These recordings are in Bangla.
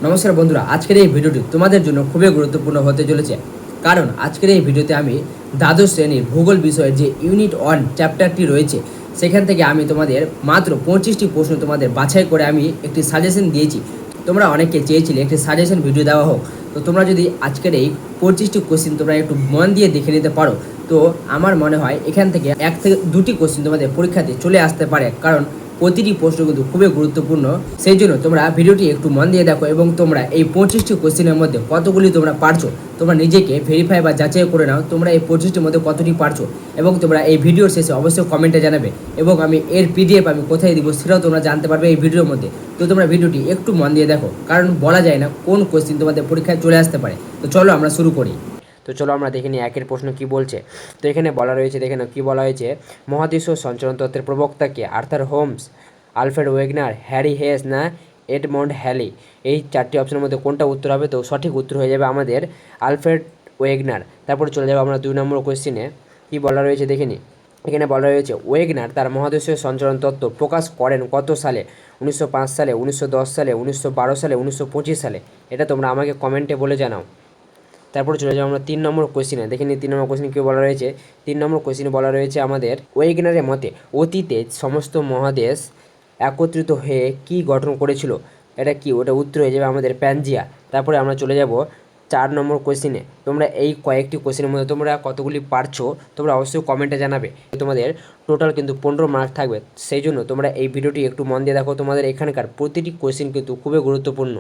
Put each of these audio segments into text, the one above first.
নমস্কার বন্ধুরা, আজকের এই ভিডিওটি তোমাদের জন্য খুবই গুরুত্বপূর্ণ হতে চলেছে। কারণ আজকের এই ভিডিওতে আমি দ্বাদশ শ্রেণীর ভূগোল বিষয়ের যে ইউনিট 1 চ্যাপ্টারটি রয়েছে সেখান থেকে আমি তোমাদের মাত্র 25টি প্রশ্ন তোমাদের বাছাই করে আমি একটি সাজেশন দিয়েছি। তোমরা অনেকে চেয়েছিলে একটি সাজেশন ভিডিও দেওয়া হোক, তো তোমরা যদি আজকের এই 25টি কোশ্চিন তোমরা একটু মন দিয়ে দেখে নিতে পারো, তো আমার মনে হয় এখান থেকে 1 থেকে 2টি কোশ্চিন তোমাদের পরীক্ষাতে চলে আসতে পারে। কারণ প্রতিটি প্রশ্ন কিন্তু খুবই গুরুত্বপূর্ণ, সেই জন্য তোমরা ভিডিওটি একটু মন দিয়ে দেখো এবং তোমরা এই 25টি কোশ্চেনের মধ্যে কতগুলি তোমরা পারছো তোমরা নিজেকে ভেরিফাই বা যাচাই করে নাও তোমরা এই 25টির মধ্যে কতটি পারছো। এবং তোমরা এই ভিডিওর শেষে অবশ্যই কমেন্টে জানাবে এবং আমি এর পিডিএফ আমি কোথায় দিব সেটাও তোমরা জানতে পারবে এই ভিডিওর মধ্যে। তো তোমরা ভিডিওটি একটু মন দিয়ে দেখো, কারণ বলা যায় না কোন কোশ্চেন তোমাদের পরীক্ষায় চলে আসতে পারে। তো চলো আমরা শুরু করি। তো চলো আমরা দেখে নিই একের প্রশ্ন কি বলছে। তো এখানে বলা রয়েছে, দেখে নাও কি বলা হয়েছে। মহাদেশীয় সঞ্চালন তত্ত্বের প্রবক্তাকে Arthur Holmes, Alfred Wegener, Harry Hess না এডমন্ড হ্যালি? এই 4টি অপশনের মধ্যে কোনটা উত্তর হবে? তো সঠিক উত্তর হয়ে যাবে আমাদের আলফ্রেড ওয়েগনার। তারপরে চলে যাবো আমরা 2 নম্বর কোয়েশ্চেনে। কি বলা রয়েছে দেখে নিই। এখানে বলা রয়েছে ওয়েগনার তার মহাদেশীয় সঞ্চালন তত্ত্ব প্রকাশ করেন কত সালে? 1905 সালে, 1910 সালে, 1912 সালে, 1925 সালে? এটা তোমরা আমাকে কমেন্টে বলে জানাও। তারপরে চলে যাবো আমরা 3 নম্বর কোশ্চেনে। দেখে নিই 3 নম্বর কোশ্চেন কী বলা রয়েছে। 3 নম্বর কোশ্চেনে বলা রয়েছে আমাদের ওয়েগনারের মতে অতীতে সমস্ত মহাদেশ একত্রিত হয়ে কি গঠন করেছিল? এটা কি? ওটা উত্তর হয়ে যাবে আমাদের প্যানজিয়া। তারপরে আমরা চলে যাব 4 নম্বর কোশ্চেনে। তোমরা এই কয়েকটি কোশ্চেনের মধ্যে তোমরা কতগুলি পারছো তোমরা অবশ্যই কমেন্টে জানাবে। তোমাদের টোটাল কিন্তু 15 মার্ক থাকবে, সেই জন্য তোমরা এই ভিডিওটি একটু মন দিয়ে দেখো। তোমাদের এখানকার প্রতিটি কোশ্চেন কিন্তু খুবই গুরুত্বপূর্ণ।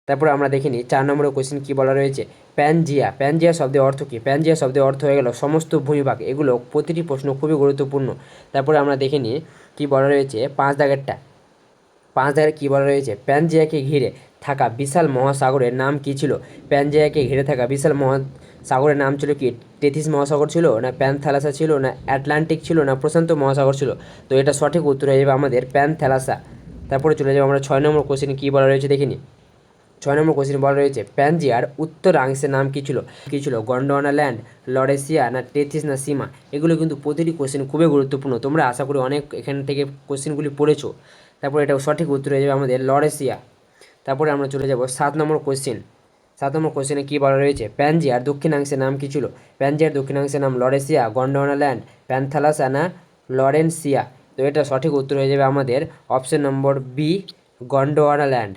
তারপরে আমরা দেখিনি 4 নম্বরের কোশ্চেন কী বলা রয়েছে। প্যানজিয়া, প্যানজিয়া শব্দের অর্থ কী? প্যানজিয়া শব্দের অর্থ হয়ে গেল সমস্ত ভূমিভাগ। এগুলো প্রতিটি প্রশ্ন খুবই গুরুত্বপূর্ণ। তারপরে আমরা দেখিনি কী বলা রয়েছে 5 দাগেরটা। 5 দাগের কী বলা রয়েছে। প্যানজিয়াকে ঘিরে থাকা বিশাল মহাসাগরের নাম কী ছিল? প্যানজিয়াকে ঘিরে থাকা বিশাল মহাসাগরের নাম ছিল কি? টেথিস মহাসাগর ছিল, না প্যানথ্যালাসা ছিল, না অ্যাটলান্টিক ছিল, না প্রশান্ত মহাসাগর ছিল? তো এটা সঠিক উত্তর হয়ে যাবে আমাদের প্যানথ্যালাসা। তারপরে চলে যাবো আমরা 6 নম্বর কোশ্চেন কী বলা রয়েছে দেখিনি। 6 নম্বর কোশ্চেন বলা রয়েছে প্যানজিয়ার উত্তরাংশের নাম কী ছিল? গন্ডোয়ানা ল্যান্ড, লরেসিয়া, না টেথিস, না সীমা? এগুলো কিন্তু প্রতিটি কোশ্চেন খুবই গুরুত্বপূর্ণ। তোমরা আশা করি অনেক এখান থেকে কোশ্চেনগুলি পড়েছো। তারপরে এটা সঠিক উত্তর হয়ে যাবে আমাদের লরেসিয়া। তারপরে আমরা চলে যাব 7 নম্বর কোশ্চেন। 7 নম্বর কোশ্চেনে কী বলা রয়েছে। প্যানজিয়ার দক্ষিণাংশের নাম কী ছিল? প্যানজিয়ার দক্ষিণাংশের নাম লরেসিয়া, গন্ডোয়ানা ল্যান্ড, প্যানথালাসা, না লরেন্সিয়া? তো এটা সঠিক উত্তর হয়ে যাবে আমাদের option number B, Gondwana land.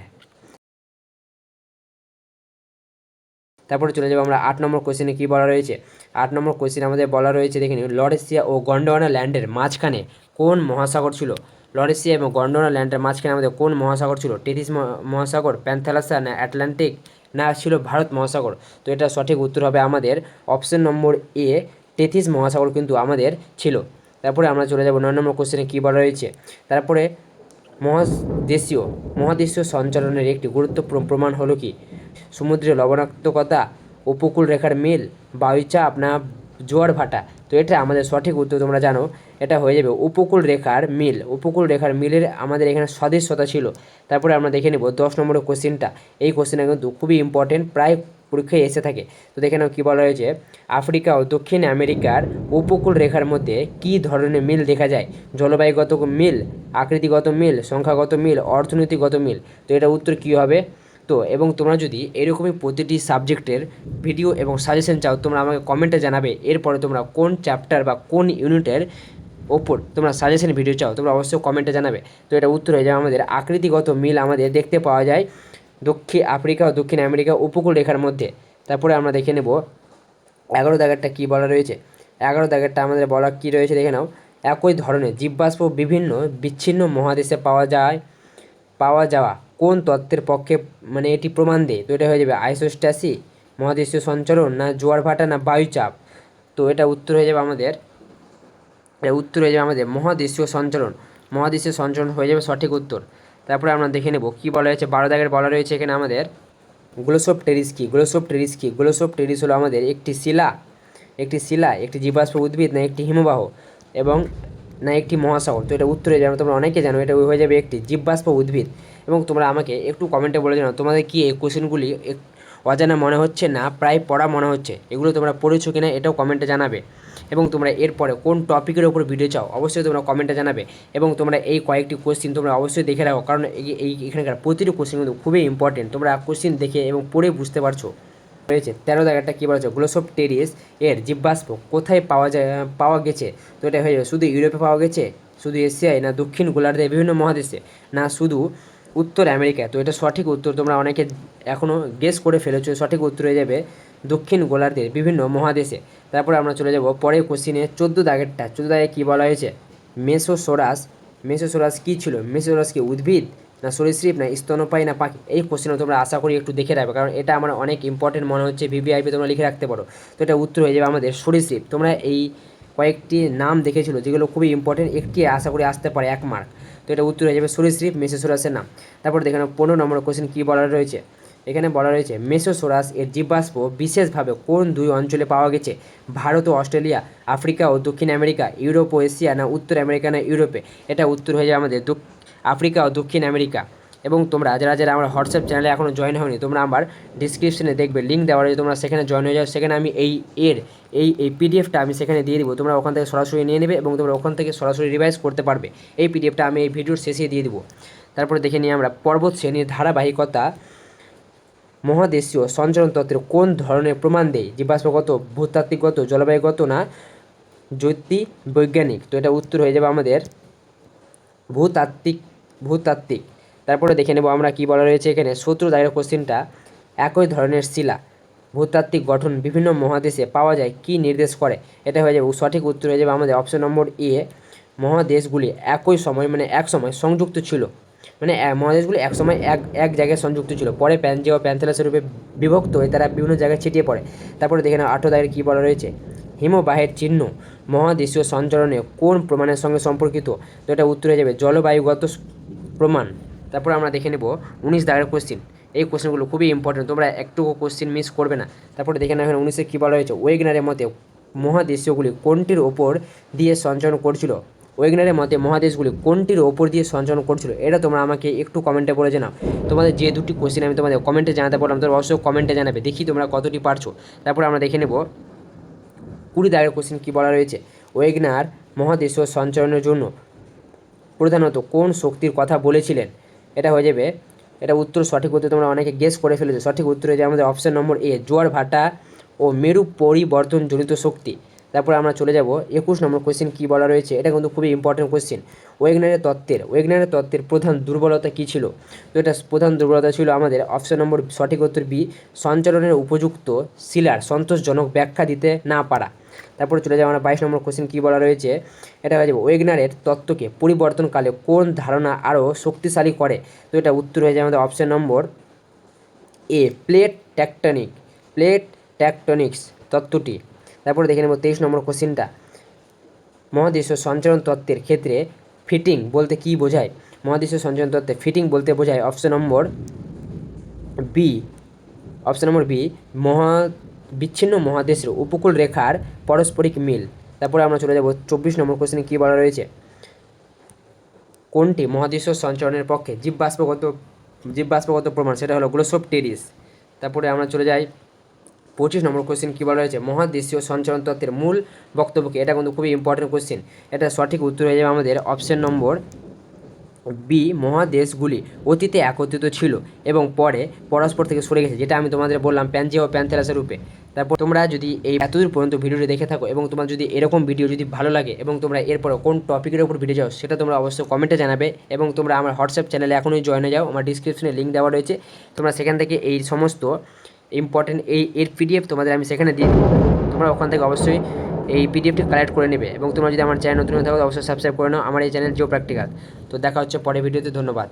তারপরে চলে যাবো আমরা 8 নম্বর কোশ্চেনে কী বলা রয়েছে। 8 নম্বর কোশ্চেন আমাদের বলা রয়েছে দেখে নিন, লরেসিয়া ও গন্ডোয়ানা ল্যান্ডের মাঝখানে কোন মহাসাগর ছিল? লরেসিয়া এবং গন্ডোয়ানা ল্যান্ডের মাঝখানে আমাদের কোন মহাসাগর ছিল? টেথিস মহাসাগর, প্যানথ্যালাসা, না অ্যাটলান্টিক, না ছিল ভারত মহাসাগর? তো এটা সঠিক উত্তর হবে আমাদের অপশন নম্বর এ, টেথিস মহাসাগর কিন্তু আমাদের ছিল। তারপরে আমরা চলে যাব 9 নম্বর কোশ্চেনে কী বলা রয়েছে। তারপরে মহাদেশীয় সঞ্চালনের একটি গুরুত্বপূর্ণ প্রমাণ হলো কি? সমুদ্রের লবণাক্তকতা, উপকূল রেখার মিল, বায়ুচাপ, না জোয়ার ভাটা? তো এটা আমাদের সঠিক উত্তর তোমরা জানো, এটা হয়ে যাবে উপকূল রেখার মিল। উপকূল রেখার মিলের আমাদের এখানে সদৃশ্যতা ছিল। তারপরে আমরা দেখে নেব 10 নম্বরের কোশ্চেনটা। এই কোশ্চেনটা কিন্তু খুবই ইম্পর্টেন্ট, প্রায় পরীক্ষায় এসে থাকে। তো দেখে নাও কী বলা হয়েছে। আফ্রিকা ও দক্ষিণ আমেরিকার উপকূল রেখার মধ্যে কী ধরনের মিল দেখা যায়? জলবায়ুগত মিল, আকৃতিগত মিল, সংখ্যাগত মিল, অর্থনৈতিকগত মিল? তো এটা উত্তর কী হবে? তো এবং তোমরা যদি এরকমই প্রতিটি সাবজেক্টের ভিডিও এবং সাজেশন চাও তোমরা আমাকে কমেন্টে জানাবে। এরপরে তোমরা কোন চ্যাপ্টার বা কোন ইউনিটের ওপর তোমরা সাজেশন ভিডিও চাও তোমরা অবশ্যই কমেন্টে জানাবে। তো এটা উত্তর হয়ে যাবে আমাদের আকৃতিগত মিল আমাদের দেখতে পাওয়া যায় দক্ষিণ আফ্রিকা ও দক্ষিণ আমেরিকা উপকূল রেখার মধ্যে। তারপরে আমরা দেখে নেব 11 দাগেরটা কী বলা রয়েছে। 11 দাগেরটা আমাদের বলা কী রয়েছে দেখে নাও। একই ধরনের জীববাষ্প বিভিন্ন বিচ্ছিন্ন মহাদেশে পাওয়া যাওয়া কোন তত্ত্বের পক্ষে মানে এটি প্রমাণ দেয়? তো এটা হয়ে যাবে আইসোস্ট্যাসি, মহাদেশীয় সঞ্চালন, না জোয়ার ভাটা, না বায়ুচাপ? তো এটা উত্তর হয়ে যাবে আমাদের মহাদেশীয় সঞ্চালন। মহাদেশীয় সঞ্চালন হয়ে যাবে সঠিক উত্তর। তারপরে আমরা দেখে নেব কী বলা হয়েছে। 12 দাগের বলা রয়েছে এখানে আমাদের গ্লোসোপটেরিস কি? গ্লোসোপটেরিস হলো আমাদের একটি শিলা, একটি জীবাশ্ম উদ্ভিদ, না একটি হিমবাহ, এবং না একটি মহাসাগর? তো এটা উত্তরে জানো, তোমরা অনেকে জানো, এটা হয়ে যাবে একটি জীববাষ্প উদ্ভিদ। এবং তোমরা আমাকে একটু কমেন্টে বলে জানো তোমাদের কি এই কোশ্চেনগুলি অজানা মনে হচ্ছে না প্রায় পড়া মনে হচ্ছে? এগুলো তোমরা পড়েছো কিনা এটাও কমেন্টে জানাবে। এবং তোমরা এরপরে কোন টপিকের ওপর ভিডিও চাও অবশ্যই তোমরা কমেন্টে জানাবে। এবং তোমরা এই কয়েকটি কোশ্চিন তোমরা অবশ্যই দেখে রাখো, কারণ এখানকার প্রতিটি কোশ্চিন কিন্তু খুবই ইম্পর্টেন্ট। তোমরা কোশ্চিন দেখে এবং পড়ে বুঝতে পারছো। রয়েছে 13 দাগেরটা কী বলা হচ্ছে, গ্লোসোপটেরিস এর জীববাষ্প কোথায় পাওয়া গেছে। তো এটা হয়ে যাবে শুধু ইউরোপে পাওয়া গেছে, শুধু এশিয়ায়, না দক্ষিণ গোলার্ধে বিভিন্ন মহাদেশে, না শুধু উত্তর আমেরিকায়। তো এটা সঠিক উত্তর তোমরা অনেকে এখনও গেস করে ফেলেছো, সঠিক উত্তর হয়ে যাবে দক্ষিণ গোলার্ধের বিভিন্ন মহাদেশে। তারপরে আমরা চলে যাব পরের কোশ্চিনে 14 দাগেরটা। 14 দাগে কী বলা হয়েছে, মেসোসোরাস কী ছিল। মেসোসোরাস কি উদ্ভিদ, না সরীসৃপ, না স্তন্যপায়ী, না পাখি। এই কোশ্চেনও তোমরা আশা করি একটু দেখে রাখবে, কারণ এটা আমার অনেক ইম্পর্টেন্ট মনে হচ্ছে, ভিভিআইপি তোমরা লিখে রাখতে পারো। তো এটা উত্তর হয়ে যাবে আমাদের সরীসৃপ। তোমরা এই কয়েকটি নাম দেখেছিল যেগুলো খুবই ইম্পর্টেন্ট, একটি আশা করি আসতে পারে 1 মার্ক। তো এটা উত্তর হয়ে যাবে সরীসৃপ, মেসোসোরাসের নাম। তারপর দেখেন 15 নম্বর কোশ্চেন কী বলা রয়েছে। এখানে বলা রয়েছে মেসোসোরাস এর জীববাষ্প বিশেষভাবে কোন 2 অঞ্চলে পাওয়া গেছে। ভারত ও অস্ট্রেলিয়া, আফ্রিকা ও দক্ষিণ আমেরিকা, ইউরোপ ও এশিয়া, না উত্তর আমেরিকা, না ইউরোপে। এটা উত্তর হয়ে যাবে আমাদের আফ্রিকা ও দক্ষিণ আমেরিকা। এবং তোমরা যারা আমার হোয়াটসঅ্যাপ চ্যানেলে এখনও জয়েন হয়নি, তোমরা আমার ডিসক্রিপশনে দেখবে লিঙ্ক দেওয়া রয়েছে, তোমরা সেখানে জয়েন হয়ে যাও। সেখানে আমি এই পিডিএফটা আমি সেখানে দিয়ে দিব, তোমরা ওখান থেকে সরাসরি নিয়ে নেবে এবং তোমরা ওখান থেকে সরাসরি রিভাইজ করতে পারবে। এই পিডিএফটা আমি এই ভিডিওর শেষে দিয়ে দিব। তারপরে দেখে নিই আমরা পর্বত শ্রেণীর ধারাবাহিকতা মহাদেশীয় সঞ্চরণ তত্ত্বের কোন ধরনের প্রমাণ দেয়। জীবাশ্মগত, ভূতাত্ত্বিকগত, জলবায়ুগত, না জ্যোতির্বৈজ্ঞানিক। তো এটা উত্তর হয়ে যাবে আমাদের ভূতাত্ত্বিক। তারপরে দেখে নেব আমরা কী বলা রয়েছে এখানে। 17 দাগের কোশ্চেনটা, একই ধরনের শিলা ভূতাত্ত্বিক গঠন বিভিন্ন মহাদেশে পাওয়া যায় কি নির্দেশ করে। এটা হয়ে যাবে সঠিক উত্তর হয়ে যাবে আমাদের অপশন নম্বর এ। মহাদেশগুলি একই সময় মানে এক সময় সংযুক্ত ছিল, মানে মহাদেশগুলি এক সময় এক জায়গায় সংযুক্ত ছিল, পরে প্যানজিয়া ও প্যান্থেলাসের রূপে বিভক্ত হয়ে তারা বিভিন্ন জায়গায় ছিটিয়ে পড়ে। তারপরে দেখে নাও 18 দাগের কী বলা রয়েছে, হিমবাহের চিহ্ন মহাদেশীয় সঞ্চরণে কোন প্রমাণের সঙ্গে সম্পর্কিত। তো এটা উত্তর হয়ে যাবে জলবায়ুগত প্রমাণ। তারপর আমরা দেখে নেব 19 দাগের কোশ্চিন। এই কোশ্চেনগুলো খুবই ইম্পর্টেন্ট, তোমরা একটুকু কোশ্চিন মিস করবে না। তারপরে দেখে নেব 19-এ কী বলা হয়েছে, ওয়েগনারের মতে মহাদেশীয়গুলি কোনটির ওপর দিয়ে সঞ্চরণ করছিল। ওয়েগনারের মতে মহাদেশগুলি কোনটির ওপর দিয়ে সঞ্চরণ করছিল, এটা তোমরা আমাকে একটু কমেন্টে বলে জানাও। তোমাদের যে দুটি কোশ্চেন আমি তোমাদের কমেন্টে জানাতে বললাম, তোমরা অবশ্যই কমেন্টে জানাবে, দেখি তোমরা কতটি পারছো। তারপর আমরা দেখে নেব 20 দাগের কোশ্চেন কী বলা রয়েছে, ওয়েগনার মহাদেশীয় সঞ্চরণের জন্য প্রধানত কোন শক্তির কথা বলেছিলেন। এটা হয়ে যাবে, এটা উত্তর সঠিক উত্তর তোমরা অনেকে গেস করে ফেলেছো। সঠিক উত্তর হয়ে যাবে আমাদের অপশন নম্বর এ, জোয়ার ভাটা ও মেরু পরিবর্তনজনিত শক্তি। তারপর আমরা চলে যাব 21 নম্বর কোশ্চেন কী বলা রয়েছে। এটা কিন্তু খুবই ইম্পর্টেন্ট কোশ্চেন। ওয়েগনারের তত্ত্বের প্রধান দুর্বলতা কী ছিল। তো এটা প্রধান দুর্বলতা ছিল আমাদের অপশন নম্বর সঠিক উত্তর বি, সঞ্চালনের উপযুক্ত শিলার সন্তোষজনক ব্যাখ্যা দিতে না পারা। তারপরে চলে যাবো আমরা 22 নম্বর কোশ্চেন কী বলা রয়েছে। এটা হয়ে যাবে ওয়েগনারের তত্ত্বকে পরিবর্তনকালে কোন ধারণা আরও শক্তিশালী করে। তো এটা উত্তর হয়ে যাবে আমাদের অপশন নম্বর এ, প্লেট ট্যাকটনিক্স তত্ত্বটি। তারপরে দেখে নেব 23 নম্বর কোশ্চেনটা, মহাদেশীয় সঞ্চরণ তত্ত্বের ক্ষেত্রে ফিটিং বলতে কী বোঝায়। মহাদেশীয় সঞ্চরণ তত্ত্বে ফিটিং বলতে বোঝায় অপশন নম্বর বি, বিচ্ছিন্ন মহাদেশের উপকূল রেখার পারস্পরিক মিল। তারপরে আমরা চলে যাব 24 নম্বর কোশ্চেনে কী বলা রয়েছে, কোনটি মহাদেশীয় সঞ্চরণের পক্ষে জীববাষ্পগত প্রমাণ, সেটা হলো গ্লোসোপটেরিস। তারপরে আমরা চলে যাই 25 নম্বর কোশ্চেন কী বলা রয়েছে, মহাদেশীয় সঞ্চরণ তত্ত্বের মূল বক্তব্য কী। এটা কিন্তু খুবই ইম্পর্টেন্ট কোশ্চেন। এটা সঠিক উত্তর হয়ে যাবে আমাদের অপশন নম্বর বি, মহাদেশগুলি অতীতে একত্রিত ছিল এবং পরে পরস্পর থেকে সরে গেছে, যেটা আমি তোমাদের বললাম প্যানজিয়া ও প্যান্থেলাসের রূপে। তারপর তোমরা যদি এই এতদূর পর্যন্ত ভিডিওটি দেখে থাকো এবং তোমার যদি এরকম ভিডিও যদি ভালো লাগে এবং তোমরা এরপরে কোন টপিকের উপর ভিডিও চাও সেটা তোমরা অবশ্যই কমেন্টে জানাবে। এবং তোমরা আমার হোয়াটসঅ্যাপ চ্যানেলে এখনই জয়েন হয়ে যাও, আমার ডিসক্রিপশনে লিঙ্ক দেওয়া রয়েছে, তোমরা সেখান থেকে এই সমস্ত ইম্পর্টেন্ট এর পিডিএফ তোমাদের আমি সেখানে দিয়ে দেবো। তোমরা ওখান থেকে অবশ্যই এই পিডিএফটি কালেক্ট করে নেবে। এবং তোমরা যদি আমার চ্যানেল নতুন হয়ে থাকো অবশ্যই সাবস্ক্রাইব করে নাও আমার এই চ্যানেল জিও প্র্যাকটিক্যাল। তো দেখা হচ্ছে পরের ভিডিওতে, ধন্যবাদ।